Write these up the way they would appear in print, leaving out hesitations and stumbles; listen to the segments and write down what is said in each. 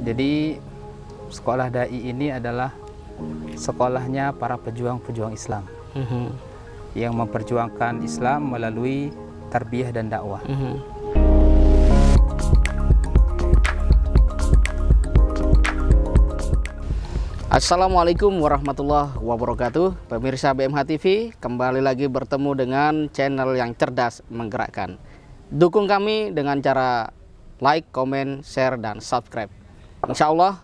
Jadi sekolah dai ini adalah sekolahnya para pejuang-pejuang Islam yang memperjuangkan Islam melalui tarbiyah dan dakwah. Assalamualaikum warahmatullahi wabarakatuh. Pemirsa BMH TV, kembali lagi bertemu dengan channel yang cerdas menggerakkan. Dukung kami dengan cara like, komen, share, dan subscribe. Insya Allah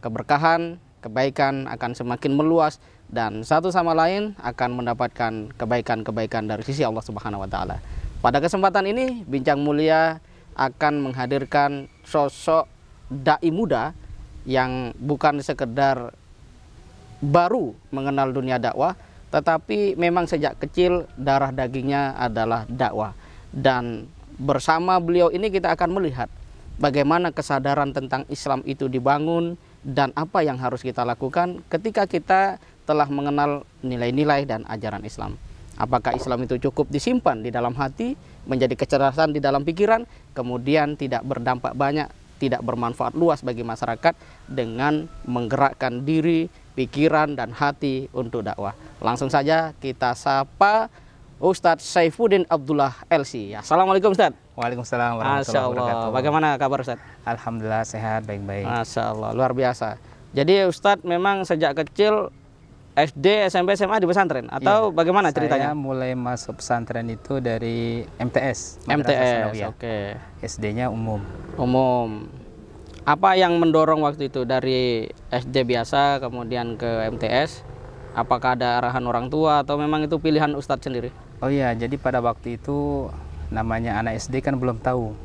keberkahan, kebaikan akan semakin meluas, dan satu sama lain akan mendapatkan kebaikan-kebaikan dari sisi Allah Subhanahu wa Ta'ala. Pada kesempatan ini, Bincang Mulia akan menghadirkan sosok dai muda yang bukan sekedar baru mengenal dunia dakwah, tetapi memang sejak kecil darah dagingnya adalah dakwah. Dan bersama beliau ini kita akan melihat bagaimana kesadaran tentang Islam itu dibangun dan apa yang harus kita lakukan ketika kita telah mengenal nilai-nilai dan ajaran Islam. Apakah Islam itu cukup disimpan di dalam hati, menjadi kecerdasan di dalam pikiran, kemudian tidak berdampak banyak, tidak bermanfaat luas bagi masyarakat dengan menggerakkan diri, pikiran, dan hati untuk dakwah. Langsung saja kita sapa Ustadz Saifuddin Abdullah LC. Assalamualaikum Ustadz. Waalaikumsalam Masya warahmatullahi Allah. wabarakatuh. Bagaimana kabar Ustadz? Alhamdulillah sehat, baik-baik. Masya Allah, luar biasa. Jadi Ustadz memang sejak kecil SD, SMP, SMA di pesantren atau bagaimana ceritanya? Saya mulai masuk pesantren itu dari MTS. MTS, oke. SD-nya umum. Umum. Apa yang mendorong waktu itu dari SD biasa kemudian ke MTS? Apakah ada arahan orang tua atau memang itu pilihan Ustadz sendiri? Oh iya, jadi pada waktu itu namanya anak SD kan belum tahu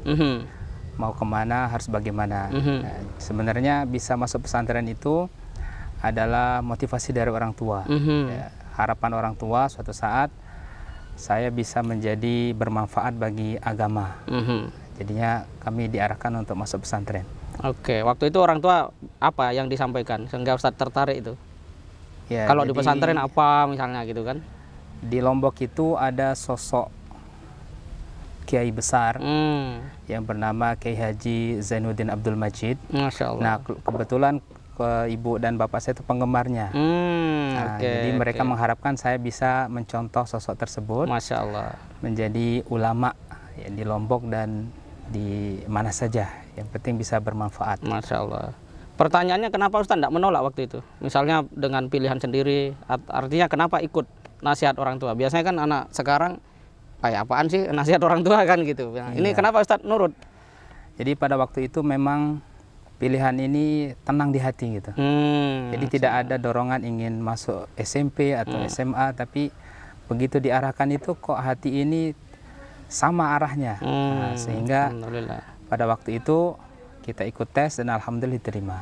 mau kemana, harus bagaimana. Nah, sebenarnya bisa masuk pesantren itu adalah motivasi dari orang tua. Ya, harapan orang tua suatu saat saya bisa menjadi bermanfaat bagi agama. Jadinya kami diarahkan untuk masuk pesantren. Oke, waktu itu orang tua apa yang disampaikan sehingga Ustadz tertarik itu? Ya, kalau di pesantren apa misalnya gitu kan? Di Lombok itu ada sosok kiai besar yang bernama Kiai Haji Zainuddin Abdul Majid. Masya Allah. Nah, kebetulan ibu dan bapak saya itu penggemarnya. Jadi mereka mengharapkan saya bisa mencontoh sosok tersebut. Masya Allah. Menjadi ulama ya, di Lombok dan di mana saja, yang penting bisa bermanfaat. Masya Allah. Pertanyaannya kenapa Ustaz tidak menolak waktu itu? Misalnya dengan pilihan sendiri, artinya kenapa ikut nasihat orang tua? Biasanya kan anak sekarang kayak apaan sih nasihat orang tua kan gitu. Nah, ini kenapa Ustaz nurut? Jadi pada waktu itu memang pilihan ini tenang di hati gitu. Jadi tidak ada dorongan ingin masuk SMP atau SMA, tapi begitu diarahkan itu kok hati ini sama arahnya. Nah, sehingga pada waktu itu kita ikut tes dan alhamdulillah diterima.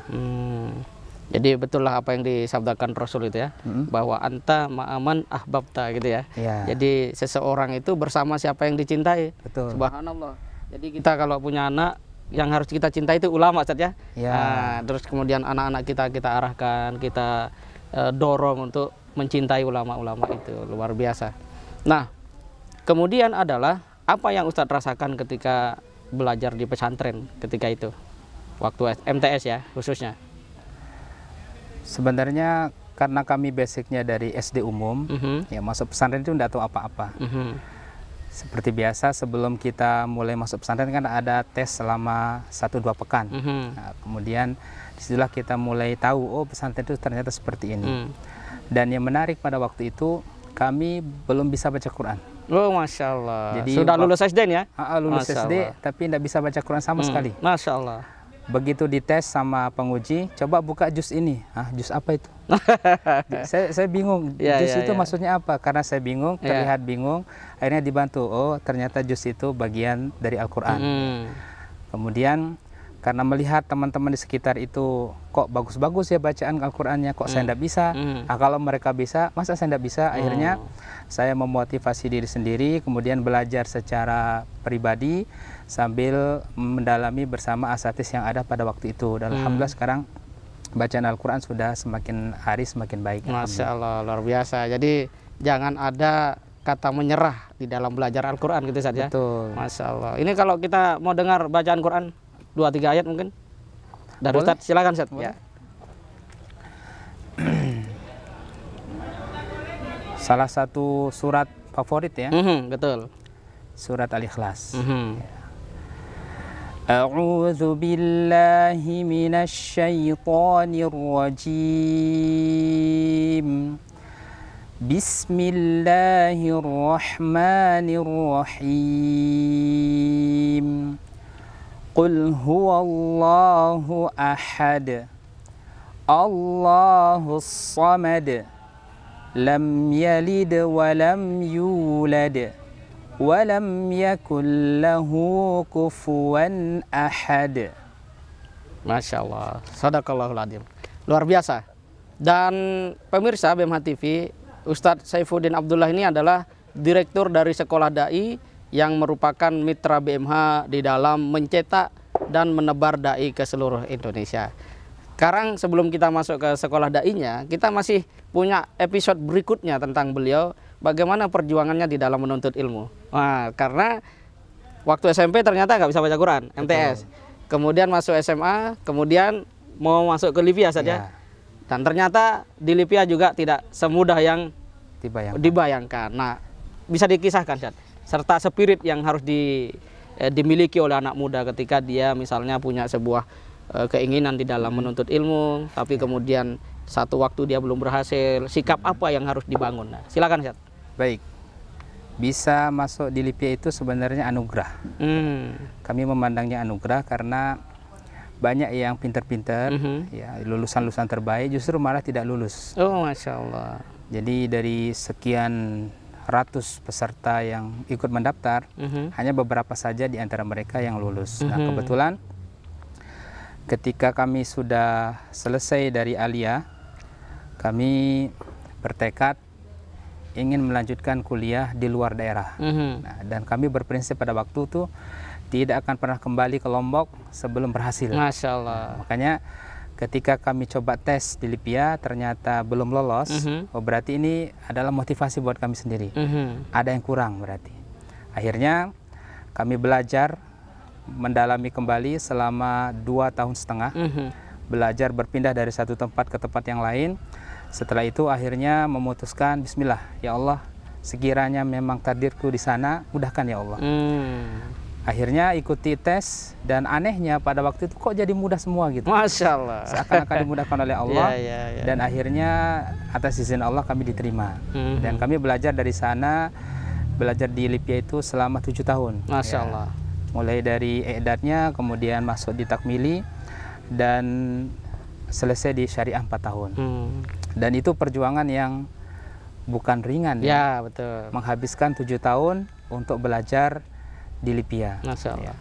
Jadi betul lah apa yang disabdakan Rasul itu ya, bahwa anta ma'aman ahbabta gitu ya. Jadi seseorang itu bersama siapa yang dicintai. Betul. Subhanallah. Jadi kita kalau punya anak, yang harus kita cintai itu ulama Ustaz ya. Nah, terus kemudian anak-anak kita arahkan, kita dorong untuk mencintai ulama-ulama itu, luar biasa. Nah, kemudian adalah apa yang Ustadz rasakan ketika belajar di pesantren ketika itu, waktu MTS ya khususnya? Sebenarnya karena kami basicnya dari SD umum, ya masuk pesantren itu tidak tahu apa-apa. Seperti biasa sebelum kita mulai masuk pesantren kan ada tes selama 1-2 pekan. Nah, kemudian disitulah kita mulai tahu, oh pesantren itu ternyata seperti ini. Dan yang menarik pada waktu itu kami belum bisa baca Quran. Oh Masya Allah. Jadi sudah lulus SD ya? Lulus Masya SD Allah. tapi tidak bisa baca Quran sama sekali. Masya Allah. Begitu dites sama penguji, coba buka juz ini. Juz apa itu? saya bingung. Juz itu maksudnya apa? Karena saya bingung, terlihat bingung. Akhirnya dibantu. Oh, ternyata juz itu bagian dari Al-Quran. Kemudian karena melihat teman-teman di sekitar itu kok bagus-bagus ya bacaan Al-Qurannya, kok saya tidak bisa. Kalau mereka bisa, masa saya tidak bisa? Akhirnya saya memotivasi diri sendiri, kemudian belajar secara pribadi sambil mendalami bersama asatidz yang ada pada waktu itu. Dan alhamdulillah sekarang bacaan Al-Quran sudah semakin hari semakin baik. Masya Allah, luar biasa. Jadi jangan ada kata menyerah di dalam belajar Al-Quran gitu saja. Betul. Masya Allah. Ini kalau kita mau dengar bacaan Quran 2-3 ayat mungkin? Dari Ustadz, silakan Ustadz. Boleh. Ya. Salah satu surat favorit ya, Betul. surat Al-Ikhlas. A'udzu billahi minasy syaithanir rajim. Bismillahirrahmanirrahim. Qul huwallahu ahad. Allahus samad. Lam yalid wa lam yulad. Walam yakul lahu kufuwan ahad. Masya Allah, sadaqallahul adzim. Luar biasa. Dan pemirsa BMH TV, Ustadz Saifuddin Abdullah ini adalah direktur dari Sekolah Dai yang merupakan mitra BMH di dalam mencetak dan menebar dai ke seluruh Indonesia. Sekarang sebelum kita masuk ke Sekolah Dai-nya, kita masih punya episode berikutnya tentang beliau, bagaimana perjuangannya di dalam menuntut ilmu. Nah, karena waktu SMP ternyata nggak bisa baca Quran, MTS. Kemudian masuk SMA, kemudian mau masuk ke Libya saja. Dan ternyata di Libya juga tidak semudah yang dibayangkan. Nah, bisa dikisahkan, Ustaz, serta spirit yang harus dimiliki oleh anak muda ketika dia misalnya punya sebuah keinginan di dalam menuntut ilmu, tapi kemudian satu waktu dia belum berhasil, sikap apa yang harus dibangun. Nah, silakan, Ustaz. Baik. Bisa masuk di Libya itu sebenarnya anugerah. Kami memandangnya anugerah karena banyak yang pinter-pinter, ya, lulusan-lulusan terbaik justru malah tidak lulus. Oh, Masya Allah. Jadi dari sekian ratus peserta yang ikut mendaftar, hanya beberapa saja di antara mereka yang lulus. Nah, kebetulan ketika kami sudah selesai dari Alia, kami bertekad ingin melanjutkan kuliah di luar daerah. Nah, dan kami berprinsip pada waktu itu tidak akan pernah kembali ke Lombok sebelum berhasil. Masya Allah. Nah, makanya ketika kami coba tes di Libya ternyata belum lolos, oh berarti ini adalah motivasi buat kami sendiri. Ada yang kurang berarti. Akhirnya kami belajar mendalami kembali selama 2,5 tahun. Belajar berpindah dari satu tempat ke tempat yang lain. Setelah itu akhirnya memutuskan, Bismillah, ya Allah, sekiranya memang takdirku di sana, mudahkan ya Allah. Akhirnya ikuti tes, dan anehnya pada waktu itu kok jadi mudah semua gitu. Masya Allah. Seakan-akan dimudahkan oleh Allah. Dan akhirnya atas izin Allah kami diterima. Dan kami belajar dari sana, belajar di Libya itu selama 7 tahun. Masya Allah. Mulai dari i'dadnya, kemudian masuk di takmili, dan selesai di syariah 4 tahun. Dan itu perjuangan yang bukan ringan. Ya, betul. Menghabiskan 7 tahun untuk belajar di Libya. Masya Allah. Ya.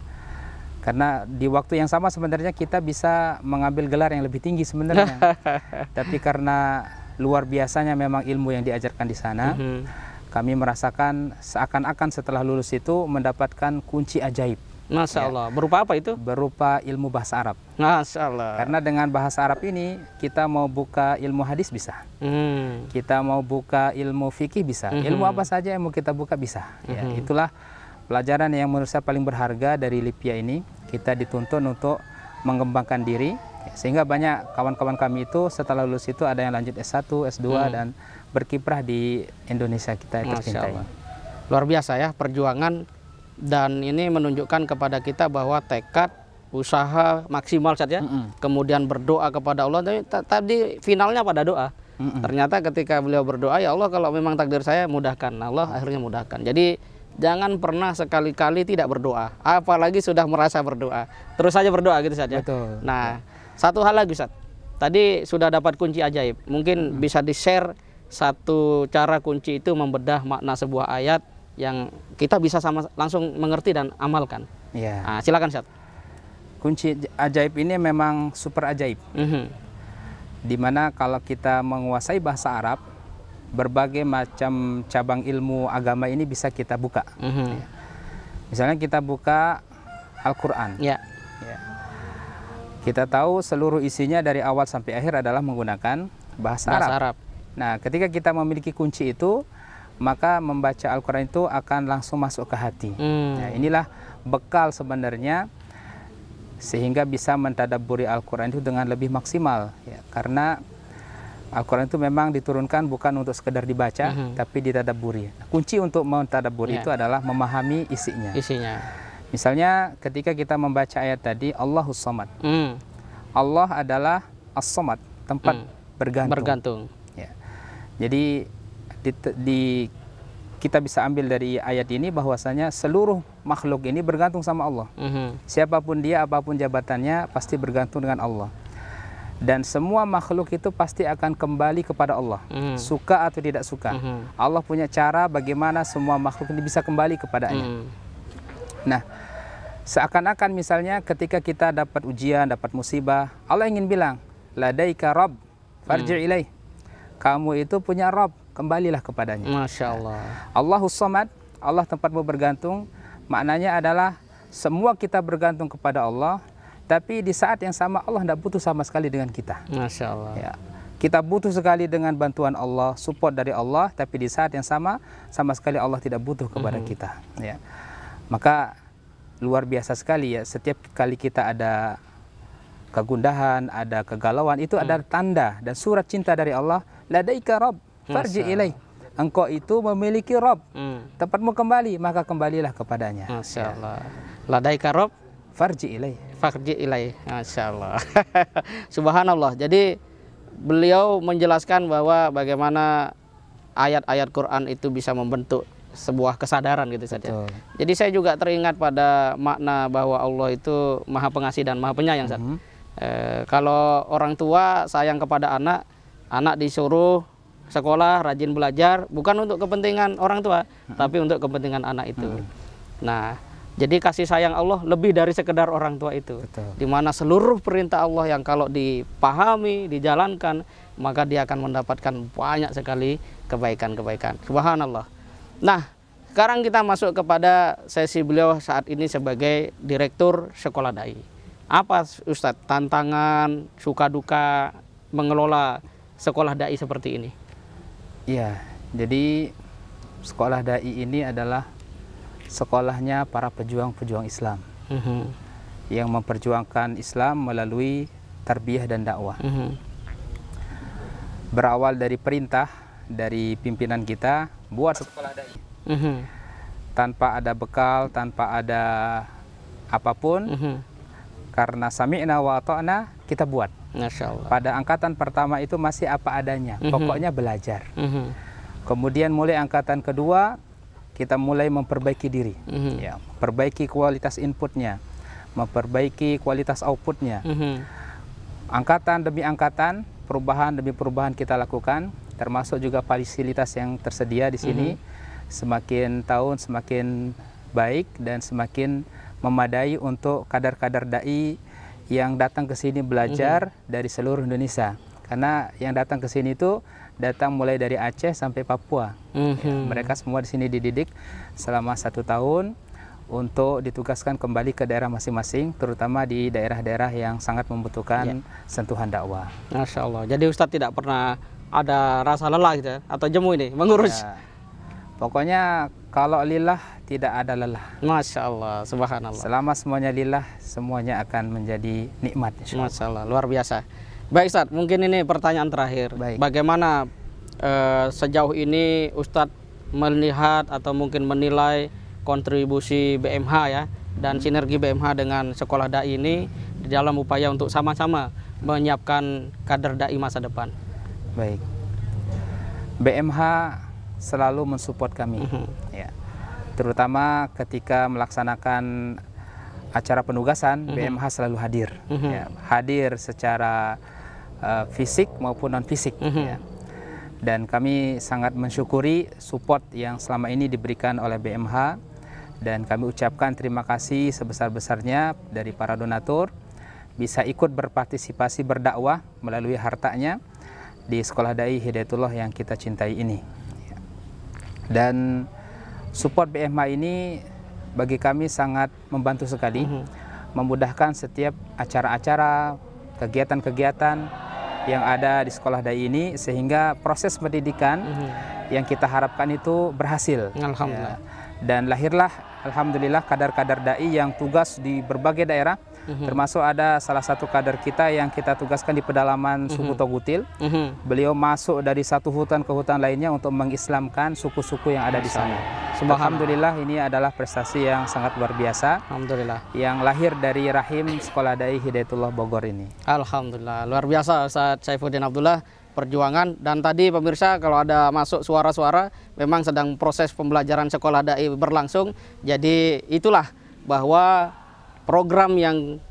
Karena di waktu yang sama sebenarnya kita bisa mengambil gelar yang lebih tinggi sebenarnya. Tapi karena luar biasanya memang ilmu yang diajarkan di sana, kami merasakan seakan-akan setelah lulus itu mendapatkan kunci ajaib. Masya Allah. Berupa apa itu? Berupa ilmu bahasa Arab. Masya Allah. Karena dengan bahasa Arab ini kita mau buka ilmu hadis bisa, kita mau buka ilmu fikih bisa, ilmu apa saja yang mau kita buka bisa. Ya, itulah pelajaran yang menurut saya paling berharga dari Libya ini. Kita dituntun untuk mengembangkan diri, sehingga banyak kawan-kawan kami itu setelah lulus itu ada yang lanjut S1, S2 dan berkiprah di Indonesia kita yang tercintai. Luar biasa ya perjuangan, dan ini menunjukkan kepada kita bahwa tekad, usaha maksimal saja, kemudian berdoa kepada Allah. Tadi finalnya pada doa. Ternyata ketika beliau berdoa, ya Allah kalau memang takdir saya mudahkan, Allah akhirnya mudahkan. Jadi jangan pernah sekali-kali tidak berdoa, apalagi sudah merasa berdoa, terus saja berdoa gitu saja. Betul. Nah, satu hal lagi, Ustaz. Tadi sudah dapat kunci ajaib. Mungkin bisa di-share satu cara kunci itu membedah makna sebuah ayat yang kita bisa langsung mengerti dan amalkan. Ya. Nah, silakan, Ustaz. Kunci ajaib ini memang super ajaib. Dimana kalau kita menguasai bahasa Arab, berbagai macam cabang ilmu agama ini bisa kita buka. Ya. Misalnya kita buka Al-Quran. Ya. Kita tahu seluruh isinya dari awal sampai akhir adalah menggunakan bahasa Arab. Nah, ketika kita memiliki kunci itu, maka membaca Al-Quran itu akan langsung masuk ke hati. Nah, inilah bekal sebenarnya sehingga bisa mentadabburi Al-Quran itu dengan lebih maksimal, ya. Karena Al-Quran itu memang diturunkan bukan untuk sekedar dibaca, tapi ditadabburi. Kunci untuk mentadabburi itu adalah memahami isinya. Misalnya ketika kita membaca ayat tadi, Allahus Samad. Allah adalah As-Samad, tempat bergantung. Ya. Jadi kita bisa ambil dari ayat ini bahwasanya seluruh makhluk ini bergantung sama Allah. Siapapun dia, apapun jabatannya, pasti bergantung dengan Allah. Dan semua makhluk itu pasti akan kembali kepada Allah, suka atau tidak suka. Allah punya cara bagaimana semua makhluk ini bisa kembali kepadanya. Nah, seakan-akan misalnya ketika kita dapat ujian, dapat musibah, Allah ingin bilang, ladaika Rabb, farji' ilaih. Kamu itu punya Rabb, kembalilah kepadanya. Masya Allah. Allahus Samad, Allah tempatmu bergantung, maknanya adalah semua kita bergantung kepada Allah, tapi di saat yang sama Allah tidak butuh sama sekali dengan kita. Masya Allah. Ya. Kita butuh sekali dengan bantuan Allah, support dari Allah, tapi di saat yang sama sekali Allah tidak butuh kepada kita. Ya. Maka luar biasa sekali ya, setiap kali kita ada kegundahan, ada kegalauan, itu ada tanda dan surat cinta dari Allah, ladaika Rabb, farji' ilaih. Engkau itu memiliki Rabb, tempatmu kembali, maka kembalilah kepadanya. Masya Allah. Ladaika Rabb, farji' ilaih. Farji' ilaih. Masya Allah. Subhanallah. Jadi beliau menjelaskan bahwa bagaimana ayat-ayat Quran itu bisa membentuk sebuah kesadaran gitu saja. Jadi saya juga teringat pada makna bahwa Allah itu Maha Pengasih dan Maha Penyayang. Kalau orang tua sayang kepada anak, anak disuruh sekolah, rajin belajar, bukan untuk kepentingan orang tua, tapi untuk kepentingan anak itu. Nah, jadi kasih sayang Allah lebih dari sekedar orang tua itu. Di mana seluruh perintah Allah yang kalau dipahami, dijalankan, maka dia akan mendapatkan banyak sekali kebaikan-kebaikan. Subhanallah. Nah, sekarang kita masuk kepada sesi beliau saat ini sebagai Direktur Sekolah Dai. Apa Ustadz tantangan, suka duka mengelola sekolah dai seperti ini? Iya, jadi sekolah dai ini adalah sekolahnya para pejuang-pejuang Islam yang memperjuangkan Islam melalui tarbiyah dan dakwah. Berawal dari perintah dari pimpinan kita, buat sekolah dai. Tanpa ada bekal, tanpa ada apapun, karena sami'na wa ata'na, kita buat. Masya Allah. Pada angkatan pertama itu masih apa adanya, pokoknya belajar. Kemudian mulai angkatan kedua, kita mulai memperbaiki diri, ya, memperbaiki kualitas inputnya, memperbaiki kualitas outputnya. Angkatan demi angkatan, perubahan demi perubahan kita lakukan, termasuk juga fasilitas yang tersedia di sini. Semakin tahun semakin baik dan semakin memadai untuk kadar-kadar dai yang datang ke sini belajar dari seluruh Indonesia. Karena yang datang ke sini itu datang mulai dari Aceh sampai Papua. Ya, mereka semua di sini dididik selama 1 tahun untuk ditugaskan kembali ke daerah masing-masing, terutama di daerah-daerah yang sangat membutuhkan sentuhan dakwah. Masya Allah. Jadi Ustadz tidak pernah ada rasa lelah gitu ya, atau jemu ini mengurus? Ya, pokoknya kalau lillah tidak ada lelah. Masya Allah, subhanallah. Selama semuanya lillah, semuanya akan menjadi nikmat. Masya Allah, luar biasa. Baik Ustadz, mungkin ini pertanyaan terakhir. Baik. Bagaimana sejauh ini Ustadz melihat atau mungkin menilai kontribusi BMH ya, dan sinergi BMH dengan sekolah dai ini di dalam upaya untuk sama-sama menyiapkan kader dai masa depan? Baik. BMH selalu mensupport kami, ya. Terutama ketika melaksanakan acara penugasan, BMH selalu hadir, ya. Hadir secara fisik maupun non fisik, ya. Dan kami sangat mensyukuri support yang selama ini diberikan oleh BMH, dan kami ucapkan terima kasih sebesar-besarnya dari para donatur bisa ikut berpartisipasi berdakwah melalui hartanya di sekolah dai Hidayatullah yang kita cintai ini. Dan support BMH ini bagi kami sangat membantu sekali, memudahkan setiap acara-acara, kegiatan-kegiatan yang ada di sekolah dai ini, sehingga proses pendidikan yang kita harapkan itu berhasil. Alhamdulillah. Ya. Dan lahirlah alhamdulillah kadar-kadar dai yang tugas di berbagai daerah. Termasuk ada salah satu kader kita yang kita tugaskan di pedalaman suku Togutil. Beliau masuk dari satu hutan ke hutan lainnya untuk mengislamkan suku-suku yang ada di sana. Alhamdulillah ini adalah prestasi yang sangat luar biasa. Alhamdulillah. Yang lahir dari rahim Sekolah Dai Hidayatullah Bogor ini. Alhamdulillah, luar biasa Ustaz Saifuddin Abdullah perjuangan. Dan tadi pemirsa kalau ada masuk suara-suara, memang sedang proses pembelajaran Sekolah Dai berlangsung. Jadi itulah bahwa program yang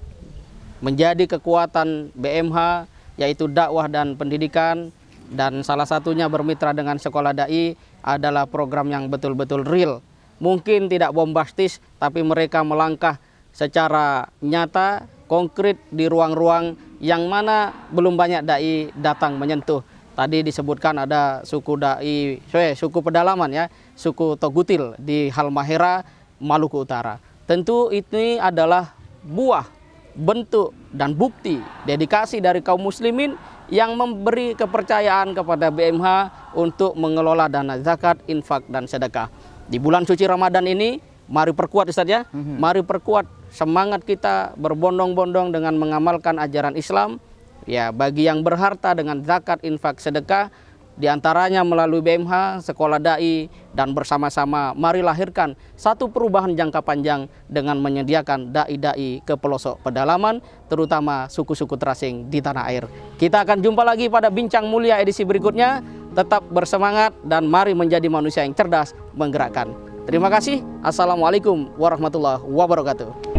menjadi kekuatan BMH yaitu dakwah dan pendidikan, dan salah satunya bermitra dengan Sekolah Dai adalah program yang betul-betul real. Mungkin tidak bombastis, tapi mereka melangkah secara nyata, konkret di ruang-ruang yang mana belum banyak dai datang menyentuh. Tadi disebutkan ada suku dai, suku pedalaman ya, suku Togutil di Halmahera, Maluku Utara. Tentu ini adalah buah, bentuk, dan bukti dedikasi dari kaum muslimin yang memberi kepercayaan kepada BMH untuk mengelola dana zakat, infak, dan sedekah. Di bulan suci Ramadan ini, mari perkuat Ustaz ya, mari perkuat semangat kita berbondong-bondong dengan mengamalkan ajaran Islam. Ya, bagi yang berharta dengan zakat, infak, sedekah, diantaranya melalui BMH, Sekolah Dai, dan bersama-sama mari lahirkan satu perubahan jangka panjang dengan menyediakan dai-dai ke pelosok pedalaman, terutama suku-suku terasing di tanah air. Kita akan jumpa lagi pada Bincang Mulia edisi berikutnya. Tetap bersemangat dan mari menjadi manusia yang cerdas, menggerakkan. Terima kasih. Assalamualaikum warahmatullahi wabarakatuh.